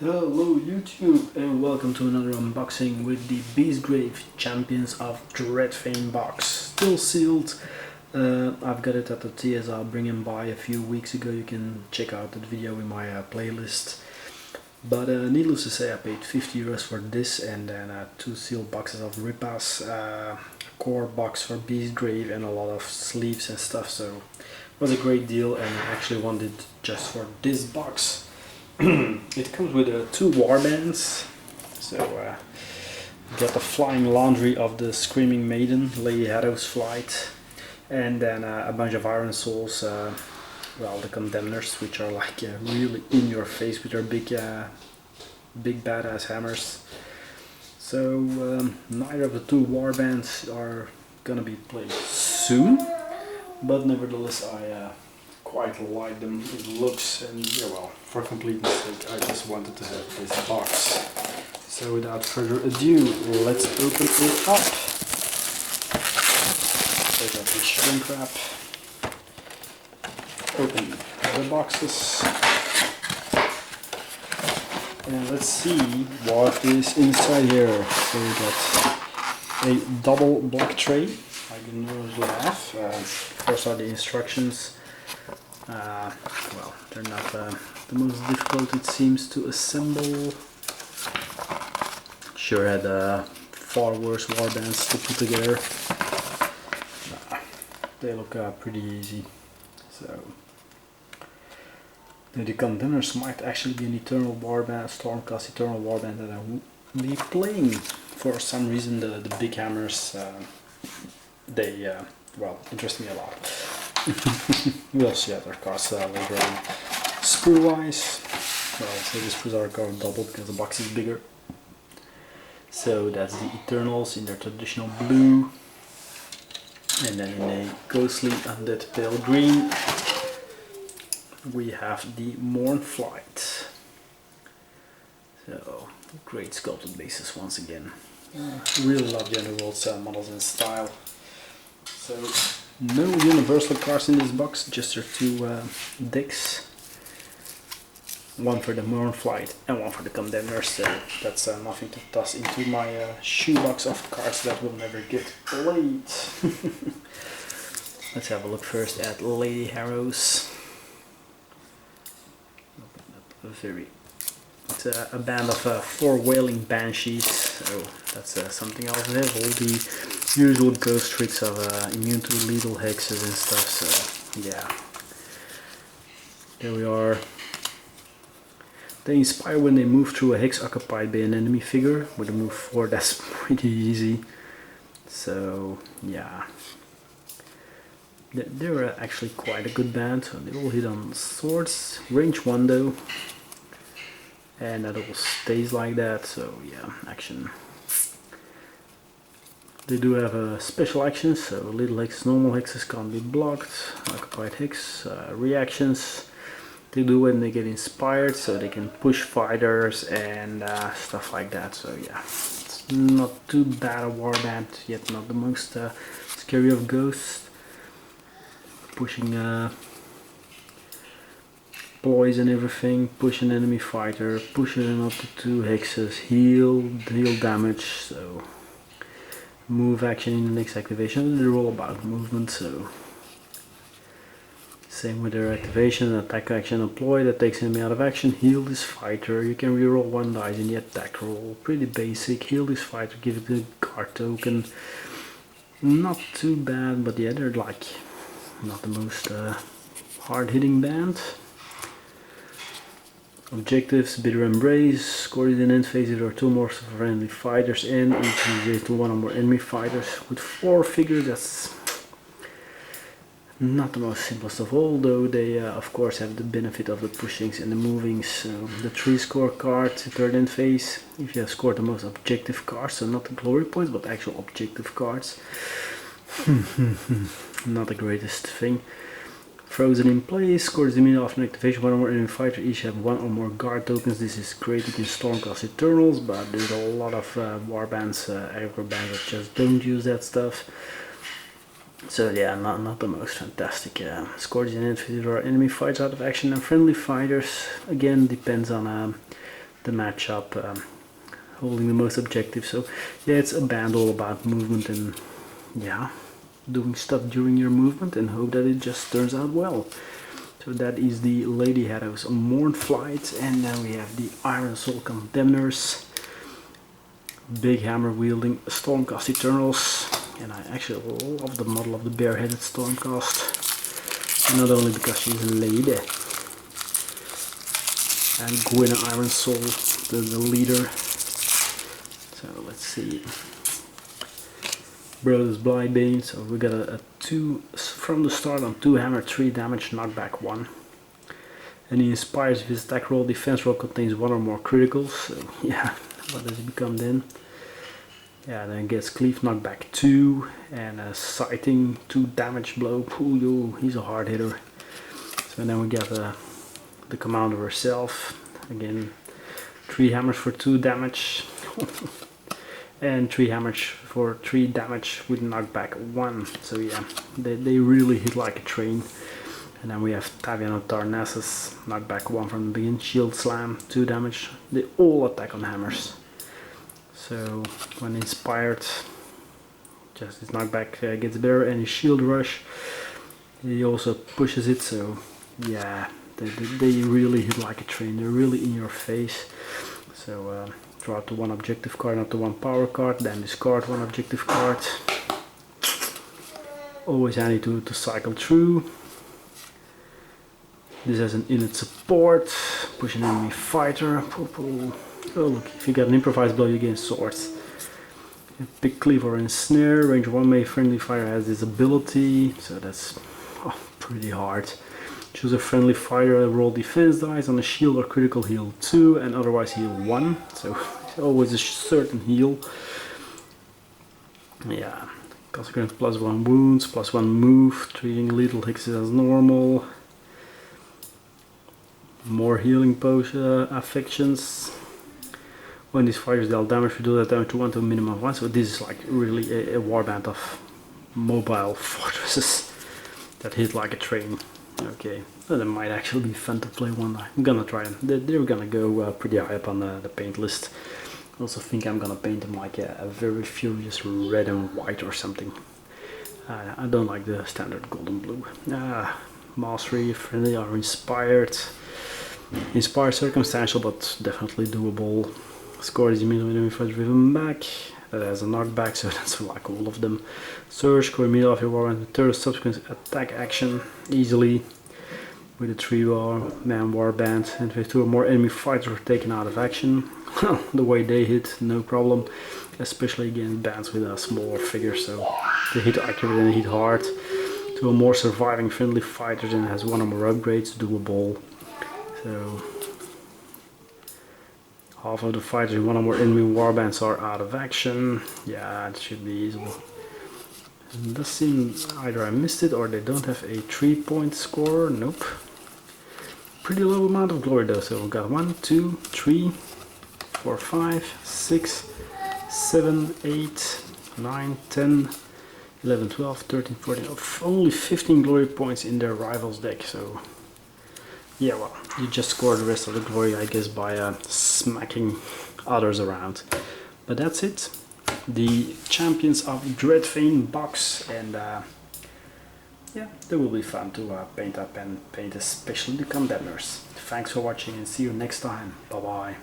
Hello YouTube and welcome to another unboxing with the Beastgrave Champions of Dreadfane box. Still sealed. I've got it at the TSR bringing by a few weeks ago. You can check out that video in my playlist. But needless to say, I paid 50 euros for this and then two sealed boxes of Ripas, core box for Beastgrave and a lot of sleeves and stuff. So it was a great deal and I actually wanted just for this box. It comes with two warbands, so got the flying laundry of the Screaming Maiden, Lady Harrow's Flight, and then a bunch of Iron Souls, well, the Condemners, which are like really in your face with their big badass hammers. So neither of the two warbands are gonna be played soon, but nevertheless I quite like them. It looks, and yeah, well, for completeness sake, I just wanted to have this box. So without further ado, let's open it up. Take out the shrink wrap, open the boxes, and let's see what is inside here. So we got a double black tray, like you normally have. First are the instructions. Well, they're not the most difficult, it seems, to assemble. Sure had far worse warbands to put together. They look pretty easy. So the Condemners might actually be an Eternal warband, Stormcast Eternal warband that I will be playing. For some reason the big hammers, they well, interest me a lot. We'll see other cards later on. Sprue wise, well, so the sprues are going double because the box is bigger. So that's the Eternals in their traditional blue, and then in a ghostly undead pale green we have the Mournflight. So great sculpted bases once again. Really love the Underworlds models and style. So no universal cards in this box, just their two decks. One for the Mournflight and one for the Condemners, so that's nothing to toss into my shoebox of cards that will never get played. Let's have a look first at Lady Harrow's. It's a band of 4 wailing banshees, so that's something else. They have all the usual ghost tricks of immune to lethal hexes and stuff, so yeah. There we are. They inspire when they move through a hex occupied by an enemy figure. With a move 4, that's pretty easy. So yeah. They're actually quite a good band. So they all hit on swords, range 1 though. And that all stays like that, so yeah, action. They do have special actions, so little hexes, normal hexes can't be blocked, occupied hex, reactions. They do when they get inspired, so they can push fighters and stuff like that, so yeah. It's not too bad a warband, yet not the most scary of ghosts. Pushing poison and everything, push an enemy fighter, push it up to 2 hexes, heal damage, so move action in the next activation. They're all about movement, so same with their activation. Attack action employed, that takes enemy out of action, heal this fighter. You can reroll 1 dice in the attack roll, pretty basic. Heal this fighter, give it a card token. Not too bad, but yeah, they're like not the most hard hitting band. Objectives: Bitter Embrace, score it in end phase, there are 2 more friendly fighters in, each is to 1 or more enemy fighters. With 4 figures, that's not the most simplest of all, though they of course have the benefit of the pushings and the movings. So the 3 score cards, 3rd end phase, if you have scored the most objective cards, so not the glory points but actual objective cards. Not the greatest thing. Frozen in place, scores immediately after activation. 1 or more enemy fighter each have 1 or more guard tokens. This is great against Stormcast Eternals, but there's a lot of warbands, aggro bands that just don't use that stuff. So yeah, not the most fantastic. Scores in infantry or enemy fighters out of action and friendly fighters. Again, depends on the matchup, holding the most objective. So yeah, it's a band all about movement and yeah, doing stuff during your movement and hope that it just turns out well. So that is the Lady Shadows Mournflight, and then we have the Iron Soul Condemners, big hammer wielding Stormcast Eternals, and I actually love the model of the bare-headed Stormcast, not only because she's a lady. And Gwyn Iron Soul, the leader. So let's see. Brothers Blightbane, so we got a 2 from the start on 2 hammer, 3 damage, knockback 1. And he inspires if his attack roll, defense roll contains 1 or more criticals. So yeah, what does he become then? Yeah, then gets cleave, knockback 2, and a sighting 2 damage blow. Ooh, he's a hard hitter. So then we got the commander herself. Again, 3 hammers for 2 damage. And 3 hammers for 3 damage with knockback 1. So yeah, they really hit like a train. And then we have Tavian Tarnassus, knockback 1 from the beginning, shield slam, 2 damage. They all attack on hammers. So when inspired, just his knockback gets better, and his shield rush, he also pushes it. So yeah, they really hit like a train. They're really in your face. So draw out to 1 objective card, not to 1 power card, then discard 1 objective card. Always handy to cycle through. This has an init support, push an enemy fighter. Oh look, if you got an improvised blow, you gain swords. Pick cleave or ensnare, range 1 melee friendly fighter has this ability, so that's pretty hard. Choose a friendly fighter, roll defense dice on a shield or critical heal 2 and otherwise heal 1, so always a certain heal. Yeah, consequence +1 wounds, +1 move, treating lethal hits as normal. More healing potion affections. When these fighters deal damage, we do that damage to 1 to a minimum of 1, so this is like really a warband of mobile fortresses that hit like a train. Okay, well, that might actually be fun to play one day. I'm gonna try them. They're gonna go pretty high up on the paint list. I also think I'm gonna paint them like a very furious red and white or something. I don't like the standard golden blue. Mastery, friendly are inspired. Inspired, circumstantial, but definitely doable. Score is immediately if it's driven back. That has a knockback, so that's like all of them. Surge, score immediately of your warband with third subsequent attack action easily with a 3-man warband. And if 2 or more enemy fighters are taken out of action, the way they hit, no problem. Especially against bands with a smaller figure, so they hit accurate and they hit hard. 2 or more surviving friendly fighters and has 1 or more upgrades, doable. So half of the fighters in 1 or more enemy warbands are out of action. Yeah, it should be easy. It does seem either I missed it or they don't have a 3-point score. Nope. Pretty low amount of glory though. So we've got 1, 2, 3, 4, 5, 6, 7, 8, 9, 10, 11, 12, 13, 14. Only 15 glory points in their rivals deck. So yeah, well, you just score the rest of the glory, I guess, by smacking others around. But that's it. The Champions of Dreadfane box, and yeah, they will be fun to paint up and paint, especially the Condemners. Thanks for watching and see you next time. Bye bye.